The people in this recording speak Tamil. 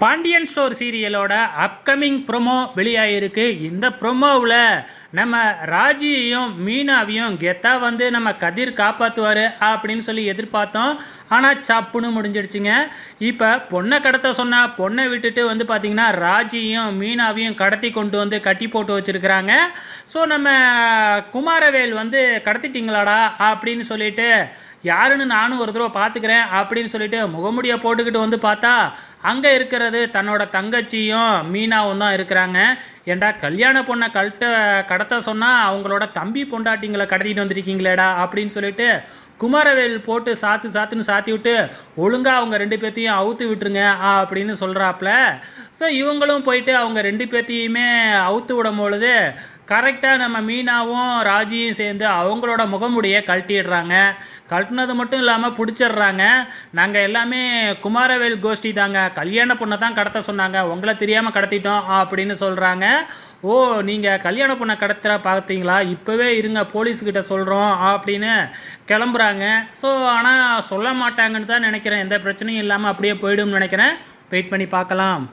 பாண்டியன் ஸ்டோர் சீரியலோட அப்கமிங் ப்ரொமோ வெளியாகிருக்கு. இந்த ப்ரொமோவில் நம்ம ராஜியையும் மீனாவையும் கெத்தா வந்து நம்ம கதிர் காப்பாற்றுவார் அப்படின்னு சொல்லி எதிர்பார்த்தோம். ஆனால் சப்புன்னு முடிஞ்சிடுச்சுங்க. இப்போ பொண்ணை கடத்த சொன்னால் பொண்ணை விட்டுட்டு வந்து பார்த்திங்கன்னா ராஜியையும் மீனாவையும் கடத்தி கொண்டு வந்து கட்டி போட்டு வச்சுருக்கிறாங்க. ஸோ நம்ம குமாரவேல் வந்து கடத்திட்டீங்களாடா அப்படின்னு சொல்லிட்டு யாருன்னு நானும் ஒரு தடவை பார்த்துக்கிறேன் அப்படின்னு சொல்லிட்டு முகமுடியை போட்டுக்கிட்டு வந்து பார்த்தா அங்கே இருக்கிறது தன்னோட தங்கச்சியும் மீனாவும் தான் இருக்கிறாங்க. ஏண்டா கல்யாண பொண்ணை கடத்த சொன்னால் அவங்களோட தம்பி பொண்டாட்டிங்களை கடத்திட்டு வந்திருக்கீங்களேடா அப்படின்னு சொல்லிட்டு குமாரவேல் போட்டு சாத்துன்னு சாத்தி விட்டு ஒழுங்காக அவங்க ரெண்டு பேர்த்தையும் அவுத்து விட்டுருங்க அப்படின்னு சொல்கிறாப்புல. ஸோ இவங்களும் போயிட்டு அவங்க ரெண்டு பேர்த்தையுமே அவுத்து விடும் பொழுது கரெக்டாக நம்ம மீனாவும் ராஜியும் சேர்ந்து அவங்களோட முகமுடியை கழட்டிடுறாங்க. கழட்டினது மட்டும் இல்லாமல் பிடிச்சிடுறாங்க. நாங்கள் எல்லாமே குமாரவேல் கோஷ்டி தாங்க, கல்யாண பொண்ணை தான் கடத்த சொன்னாங்க, உங்களை தெரியாமல் கடத்திட்டோம் அப்படின்னு சொல்கிறாங்க. ஓ, நீங்கள் கல்யாண பொண்ணை கடத்துகிற பார்த்தீங்களா, இப்போவே இருங்க போலீஸ்கிட்ட சொல்கிறோம் அப்படின்னு கிளம்புறாங்க. ஸோ ஆனால் சொல்ல மாட்டாங்கன்னு தான் நினைக்கிறேன். எந்த பிரச்சனையும் இல்லாமல் அப்படியே போய்டும்னு நினைக்கிறேன். வெயிட் பண்ணி பார்க்கலாம்.